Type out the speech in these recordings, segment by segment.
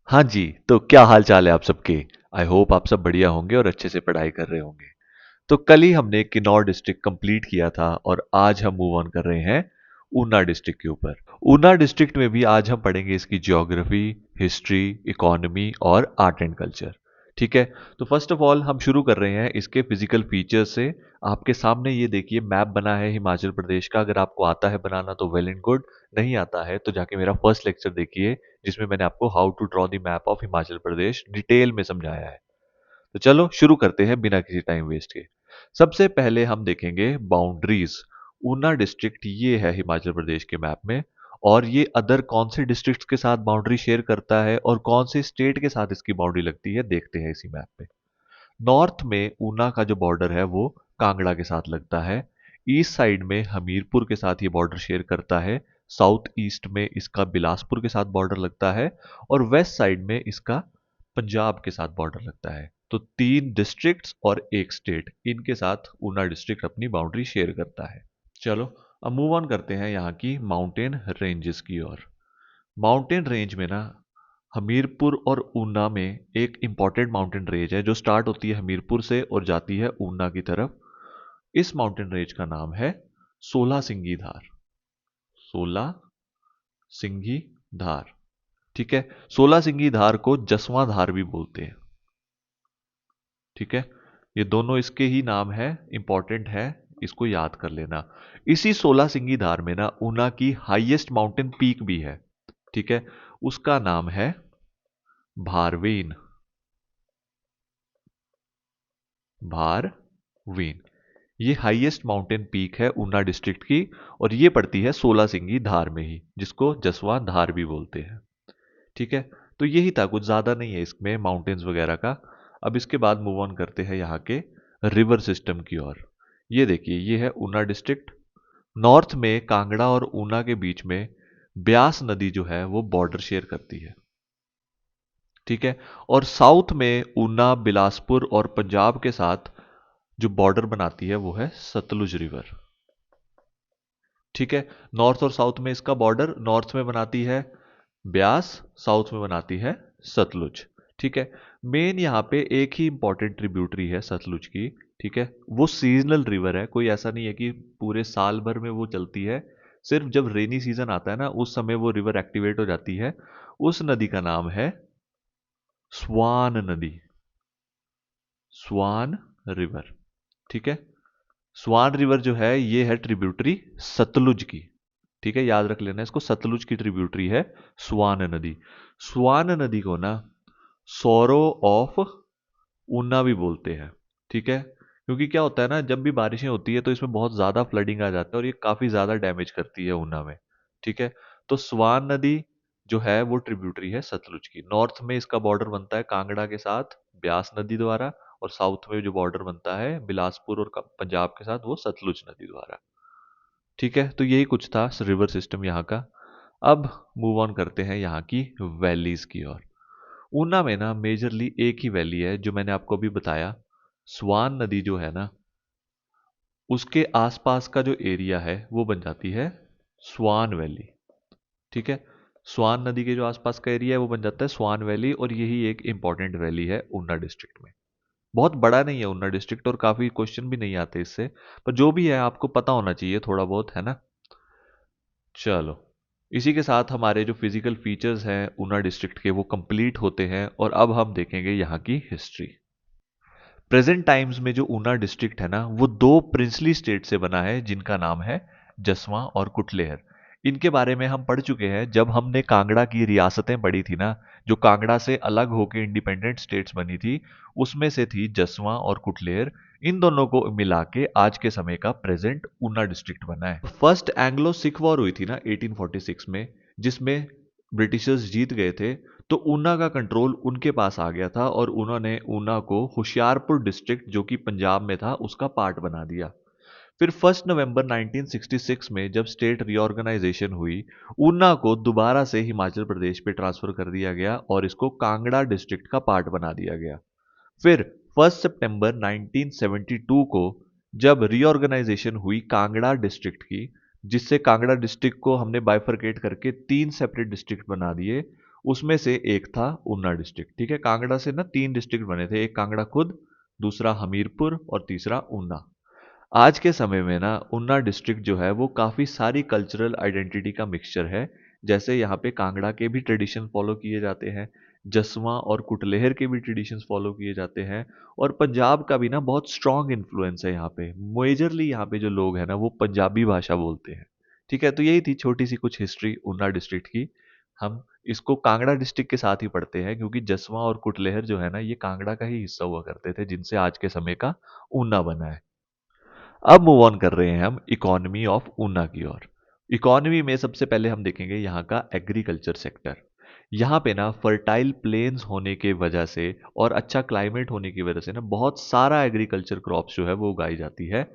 हाँ जी, तो क्या हाल चाल है आप सबके। आई होप आप सब बढ़िया होंगे और अच्छे से पढ़ाई कर रहे होंगे। तो कल ही हमने किन्नौर डिस्ट्रिक्ट कंप्लीट किया था और आज हम मूव ऑन कर रहे हैं ऊना डिस्ट्रिक्ट के ऊपर। ऊना डिस्ट्रिक्ट में भी आज हम पढ़ेंगे इसकी ज्योग्राफी, हिस्ट्री, इकोनॉमी और आर्ट एंड कल्चर। ठीक है। तो फर्स्ट ऑफ ऑल हम शुरू कर रहे हैं इसके फिजिकल फीचर्स से। आपके सामने ये देखिए मैप बना है हिमाचल प्रदेश का। अगर आपको आता है बनाना तो वेल एंड गुड, नहीं आता है तो जाके मेरा फर्स्ट लेक्चर देखिए, जिसमें मैंने आपको how to draw the map of Himachal Pradesh detail में समझाया है। तो चलो शुरू करते हैं बिना किसी टाइम वेस्ट के। सबसे पहले हम देखेंगे बाउंड्रीज। ऊना डिस्ट्रिक्ट ये है हिमाचल प्रदेश के मैप में, और ये अदर कौन से डिस्ट्रिक्ट्स के साथ बाउंड्री शेयर करता है और कौन से स्टेट के साथ इसकी बाउंड्री लगती है देखते हैं इसी मैप पे। नॉर्थ में ऊना का जो बॉर्डर है वो कांगड़ा के साथ लगता है। ईस्ट साइड में हमीरपुर के साथ ये बॉर्डर शेयर करता है। साउथ ईस्ट में इसका बिलासपुर के साथ बॉर्डर लगता है। और वेस्ट साइड में इसका पंजाब के साथ बॉर्डर लगता है। तो तीन डिस्ट्रिक्ट्स और एक स्टेट, इनके साथ ऊना डिस्ट्रिक्ट अपनी बाउंड्री शेयर करता है। चलो अब मूव ऑन करते हैं यहाँ की माउंटेन रेंजेस की ओर। माउंटेन रेंज में ना हमीरपुर और ऊना में एक इंपॉर्टेंट माउंटेन रेंज है जो स्टार्ट होती है हमीरपुर से और जाती है ऊना की तरफ। इस माउंटेन रेंज का नाम है सोलह सिंगी धार। सोलह सिंगी धार। ठीक है। सोलह सिंगी धार को जसवां धार भी बोलते हैं। ठीक है। ये दोनों इसके ही नाम है, इंपॉर्टेंट है, इसको याद कर लेना। इसी सोलह सिंगी धार में ना ऊना की हाईएस्ट माउंटेन पीक भी है। ठीक है। उसका नाम है भारवेन। भारवेन ये हाईएस्ट माउंटेन पीक है ऊना डिस्ट्रिक्ट की, और ये पड़ती है सोलह सिंगी धार में ही, जिसको जसवां धार भी बोलते हैं। ठीक है। तो यही था, कुछ ज्यादा नहीं है इसमें माउंटेन्स वगैरह का। अब इसके बाद मूव ऑन करते हैं यहाँ के रिवर सिस्टम की ओर। ये देखिए, ये है ऊना डिस्ट्रिक्ट। नॉर्थ में कांगड़ा और ऊना के बीच में ब्यास नदी जो है वो बॉर्डर शेयर करती है। ठीक है। और साउथ में ऊना, बिलासपुर और पंजाब के साथ जो बॉर्डर बनाती है वो है सतलुज रिवर। ठीक है। नॉर्थ और साउथ में इसका बॉर्डर, नॉर्थ में बनाती है ब्यास, साउथ में बनाती है सतलुज। ठीक है। मेन यहाँ पे एक ही इंपॉर्टेंट ट्रिब्यूटरी है सतलुज की। ठीक है। वो सीजनल रिवर है, कोई ऐसा नहीं है कि पूरे साल भर में वो चलती है। सिर्फ जब रेनी सीजन आता है ना, उस समय वो रिवर एक्टिवेट हो जाती है। उस नदी का नाम है स्वान नदी। स्वान रिवर। ठीक है। स्वान रिवर जो है ये है ट्रिब्यूटरी सतलुज की। ठीक है, याद रख लेना इसको, सतलुज की ट्रिब्यूटरी है स्वान नदी। स्वान नदी को ना सोरो ऑफ ऊना भी बोलते हैं। ठीक है। क्योंकि क्या होता है ना, जब भी बारिशें होती है तो इसमें बहुत ज्यादा फ्लडिंग आ जाता है और ये काफी ज्यादा डैमेज करती है ऊना में। ठीक है। तो स्वान नदी जो है वो ट्रिब्यूटरी है सतलुज की। नॉर्थ में इसका बॉर्डर बनता है कांगड़ा के साथ ब्यास नदी द्वारा, और साउथ में जो बॉर्डर बनता है बिलासपुर और पंजाब के साथ वो सतलुज नदी द्वारा। ठीक है। तो यही कुछ था रिवर सिस्टम यहाँ का। अब मूव ऑन करते हैं यहाँ की वैलीज की ओर। ऊना में ना मेजरली एक ही वैली है जो मैंने आपको अभी बताया। स्वान नदी जो है ना, उसके आसपास का जो एरिया है वो बन जाती है स्वान वैली। ठीक है। स्वान नदी के जो आसपास का एरिया है वो बन जाता है स्वान वैली, और यही एक इंपॉर्टेंट वैली है ऊना डिस्ट्रिक्ट में। बहुत बड़ा नहीं है ऊना डिस्ट्रिक्ट और काफी क्वेश्चन भी नहीं आते इससे, पर जो भी है आपको पता होना चाहिए थोड़ा बहुत, है ना। चलो, इसी के साथ हमारे जो फिजिकल फीचर्स हैं ऊना डिस्ट्रिक्ट के वो कंप्लीट होते हैं, और अब हम देखेंगे यहाँ की हिस्ट्री। प्रेजेंट टाइम्स में जो ऊना डिस्ट्रिक्ट है ना वो दो प्रिंसली स्टेट से बना है, जिनका नाम है जसवां और कुटलेहर। इनके बारे में हम पढ़ चुके हैं जब हमने कांगड़ा की रियासतें पढ़ी थी ना, जो कांगड़ा से अलग होकर इंडिपेंडेंट स्टेट्स बनी थी। उसमें से थी जसवां और कुटलेहर। इन दोनों को मिला के आज के समय का प्रेजेंट ऊना डिस्ट्रिक्ट बना है। फर्स्ट एंग्लो सिख वॉर हुई थी ना 1846 में, जिसमें ब्रिटिशर्स जीत गए थे। तो ऊना का कंट्रोल उनके पास आ गया था और उन्होंने ऊना को होशियारपुर डिस्ट्रिक्ट, जो कि पंजाब में था, उसका पार्ट बना दिया। फिर 1 नवंबर 1966 में जब स्टेट रीऑर्गेनाइजेशन हुई, ऊना को दोबारा से हिमाचल प्रदेश पे ट्रांसफर कर दिया गया और इसको कांगड़ा डिस्ट्रिक्ट का पार्ट बना दिया गया। फिर 1 सितंबर 1972 को जब रीऑर्गेनाइजेशन हुई कांगड़ा डिस्ट्रिक्ट की, जिससे कांगड़ा डिस्ट्रिक्ट को हमने बाइफरकेट करके तीन सेपरेट डिस्ट्रिक्ट बना दिए। उसमें से एक था ऊना डिस्ट्रिक्ट। ठीक है, कांगड़ा से ना 3 डिस्ट्रिक्ट बने थे, एक कांगड़ा खुद, दूसरा हमीरपुर और तीसरा ऊना। आज के समय में ना ऊना डिस्ट्रिक्ट जो है वो काफ़ी सारी कल्चरल आइडेंटिटी का मिक्सचर है। जैसे यहाँ पे कांगड़ा के भी ट्रेडिशन फॉलो किए जाते हैं, जसवा और कुटलेहर के भी ट्रेडिशंस फॉलो किए जाते हैं, और पंजाब का भी ना बहुत स्ट्रॉन्ग इन्फ्लुएंस है यहाँ पे। मेजरली यहाँ पे जो लोग हैं ना वो पंजाबी भाषा बोलते हैं। ठीक है, तो यही थी छोटी सी कुछ हिस्ट्री ऊना डिस्ट्रिक्ट की। हम इसको कांगड़ा डिस्ट्रिक्ट के साथ ही पढ़ते हैं क्योंकि जसवा और कुटलेहर जो है ना ये कांगड़ा का ही हिस्सा हुआ करते थे, जिनसे आज के समय का ऊना बना है। अब मूव ऑन कर रहे हैं हम इकोनॉमी ऑफ ऊना की ओर। इकोनॉमी में सबसे पहले हम देखेंगे यहाँ का एग्रीकल्चर सेक्टर। यहाँ पे ना फर्टाइल प्लेन्स होने के वजह से और अच्छा क्लाइमेट होने की वजह से ना बहुत सारा एग्रीकल्चर क्रॉप्स जो है वो उगाई जाती है,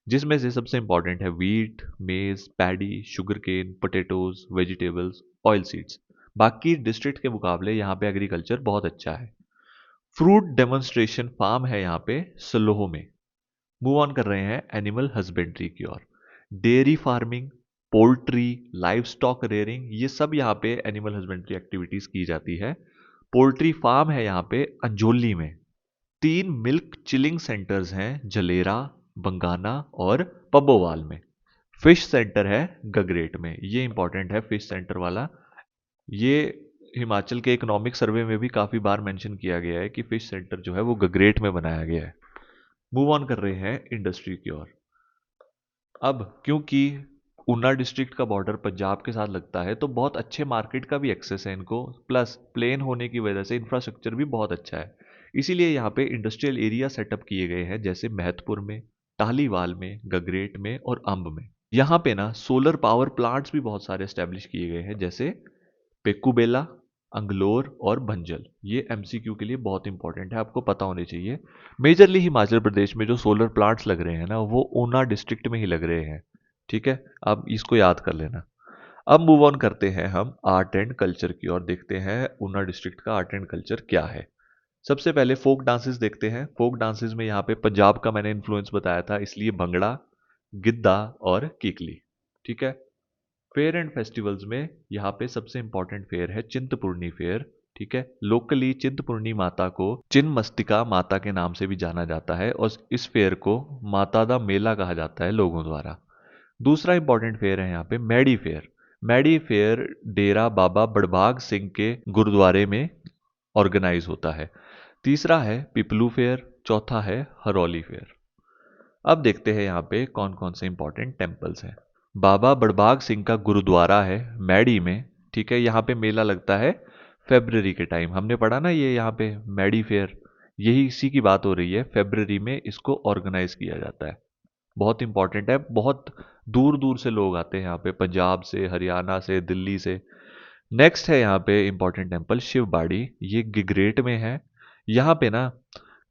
जिसमें से सबसे इंपॉर्टेंट है wheat, maize, paddy, sugar cane, potatoes, vegetables, oil seeds. बाकी डिस्ट्रिक्ट के मुकाबले यहाँ पे एग्रीकल्चर बहुत अच्छा है। फ्रूट डेमोन्स्ट्रेशन फार्म है यहाँ पे सलोह में। मूव ऑन कर रहे हैं एनिमल हस्बेंड्री की ओर। Dairy farming, poultry, livestock rearing, ये सब यहाँ पे एनिमल हस्बेंड्री एक्टिविटीज की जाती है। पोल्ट्री फार्म है यहाँ पे अंजोली में। 3 मिल्क चिलिंग सेंटर्स हैं जलेरा, बंगाना और पब्बोवाल में। फिश सेंटर है गगरेट में, ये इंपॉर्टेंट है फिश सेंटर वाला। ये हिमाचल के इकोनॉमिक सर्वे में भी काफी बार मेंशन किया गया है कि फिश सेंटर जो है वो गगरेट में बनाया गया है। मूव ऑन कर रहे हैं इंडस्ट्री की ओर। अब क्योंकि ऊना डिस्ट्रिक्ट का बॉर्डर पंजाब के साथ लगता है तो बहुत अच्छे मार्केट का भी एक्सेस है इनको, प्लस प्लेन होने की वजह से इंफ्रास्ट्रक्चर भी बहुत अच्छा है। इसीलिए यहाँ पे इंडस्ट्रियल एरिया सेटअप किए गए हैं, जैसे महतपुर में, टाहलीवाल में, गगरेट में और अंब में। यहाँ पे ना सोलर पावर प्लांट्स भी बहुत सारे एस्टेब्लिश किए गए हैं, जैसे पेक्कूबेला, अंगलोर और भंजल। ये एमसीक्यू के लिए बहुत इंपॉर्टेंट है, आपको पता होने चाहिए। मेजरली हिमाचल प्रदेश में जो सोलर प्लांट्स लग रहे हैं ना वो ऊना डिस्ट्रिक्ट में ही लग रहे हैं। ठीक है, आप इसको याद कर लेना। अब मूव ऑन करते हैं हम आर्ट एंड कल्चर की ओर, देखते हैं ऊना डिस्ट्रिक्ट का आर्ट एंड कल्चर क्या है। सबसे पहले फोक डांसेस देखते हैं। फोक डांसेस में यहाँ पे पंजाब का मैंने इन्फ्लुएंस बताया था, इसलिए भंगड़ा, गिद्दा और किकली। ठीक है, फेयर एंड फेस्टिवल्स में यहाँ पे सबसे इंपॉर्टेंट फेयर है चिंतपूर्णी फेयर। ठीक है, लोकली चिंतपूर्णी माता को चिन्मस्तिका माता के नाम से भी जाना जाता है और इस फेयर को माता दा मेला कहा जाता है लोगों द्वारा। दूसरा इंपॉर्टेंट फेयर है यहाँ पे Maddie fair. Maddie fair Dera Baba Badbhag Singh के गुरुद्वारे में ऑर्गेनाइज होता है। तीसरा है पिपलू फेयर, चौथा है हरौली फेयर। अब देखते हैं यहाँ पे कौन कौन से इंपॉर्टेंट टेम्पल्स हैं। बाबा बड़भाग सिंह का गुरुद्वारा है मैडी में। ठीक है, यहाँ पे मेला लगता है फेब्रवरी के टाइम, हमने पढ़ा ना ये यहाँ पे मैडी फेयर, यही इसी की बात हो रही है। फेब्रवरी में इसको ऑर्गेनाइज किया जाता है, बहुत इंपॉर्टेंट है। बहुत दूर दूर से लोग आते हैं यहाँ पे, पंजाब से, हरियाणा से, दिल्ली से। नेक्स्ट है यहाँ पे इंपॉर्टेंट टेम्पल शिव बाड़ी, ये गिगरेट में है। यहाँ पे ना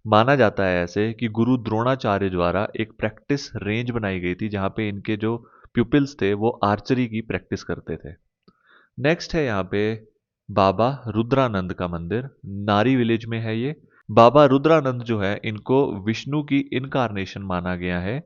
माना जाता है ऐसे कि गुरु द्रोणाचार्य द्वारा एक प्रैक्टिस रेंज बनाई गई थी जहाँ पे इनके जो प्यूपिल्स थे वो आर्चरी की प्रैक्टिस करते थे। नेक्स्ट है यहाँ पे बाबा रुद्रानंद का मंदिर, नारी विलेज में है ये। बाबा रुद्रानंद जो है इनको विष्णु की इनकारनेशन माना गया है।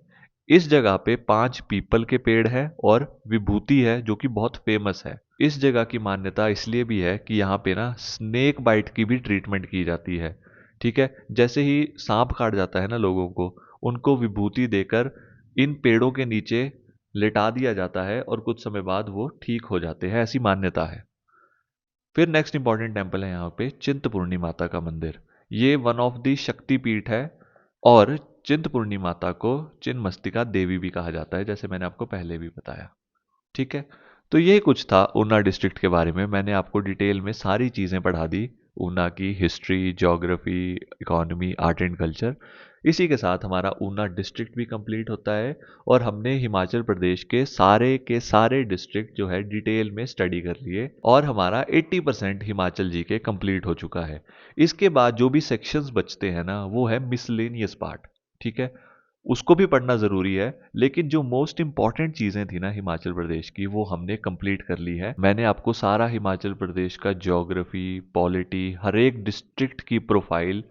इस जगह पे 5 पीपल के पेड़ है और विभूति है जो कि बहुत फेमस है। इस जगह की मान्यता इसलिए भी है कि यहाँ पे ना स्नेक बाइट की भी ट्रीटमेंट की जाती है। ठीक है, जैसे ही सांप काट जाता है ना लोगों को, उनको विभूति देकर इन पेड़ों के नीचे लेटा दिया जाता है और कुछ समय बाद वो ठीक हो जाते हैं, ऐसी मान्यता है। फिर नेक्स्ट इंपॉर्टेंट टेम्पल है यहाँ पे चिंतपूर्णी माता का मंदिर। ये वन ऑफ द शक्तिपीठ है और चिंतपूर्णी माता को चिन्मस्तिका देवी भी कहा जाता है, जैसे मैंने आपको पहले भी बताया। ठीक है, तो ये कुछ था ऊना डिस्ट्रिक्ट के बारे में। मैंने आपको डिटेल में सारी चीज़ें पढ़ा दी, ऊना की history, geography, economy, art and culture. इसी के साथ हमारा ऊना डिस्ट्रिक्ट भी कंप्लीट होता है और हमने हिमाचल प्रदेश के सारे डिस्ट्रिक्ट जो है डिटेल में स्टडी कर लिए और हमारा 80% हिमाचल जी के कंप्लीट हो चुका है। इसके बाद जो भी सेक्शंस बचते हैं ना वो है मिसलेनियस पार्ट। ठीक है, उसको भी पढ़ना ज़रूरी है, लेकिन जो मोस्ट इंपॉर्टेंट चीज़ें थी ना हिमाचल प्रदेश की वो हमने कंप्लीट कर ली है। मैंने आपको सारा हिमाचल प्रदेश का ज्योग्राफी, पॉलिटी, हर एक डिस्ट्रिक्ट की प्रोफाइल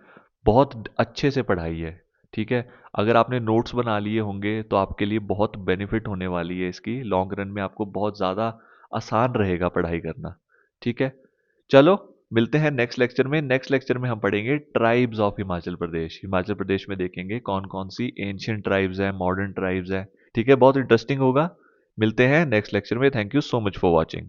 बहुत अच्छे से पढ़ाई है। ठीक है, अगर आपने नोट्स बना लिए होंगे तो आपके लिए बहुत बेनिफिट होने वाली है इसकी, लॉन्ग रन में आपको बहुत ज़्यादा आसान रहेगा पढ़ाई करना। ठीक है, चलो मिलते हैं नेक्स्ट लेक्चर में। नेक्स्ट लेक्चर में हम पढ़ेंगे ट्राइब्स ऑफ हिमाचल प्रदेश। हिमाचल प्रदेश में देखेंगे कौन कौन सी एंशियंट ट्राइब्स है, मॉडर्न ट्राइब्स है। ठीक है, बहुत इंटरेस्टिंग होगा। मिलते हैं नेक्स्ट लेक्चर में। Thank you so much for watching.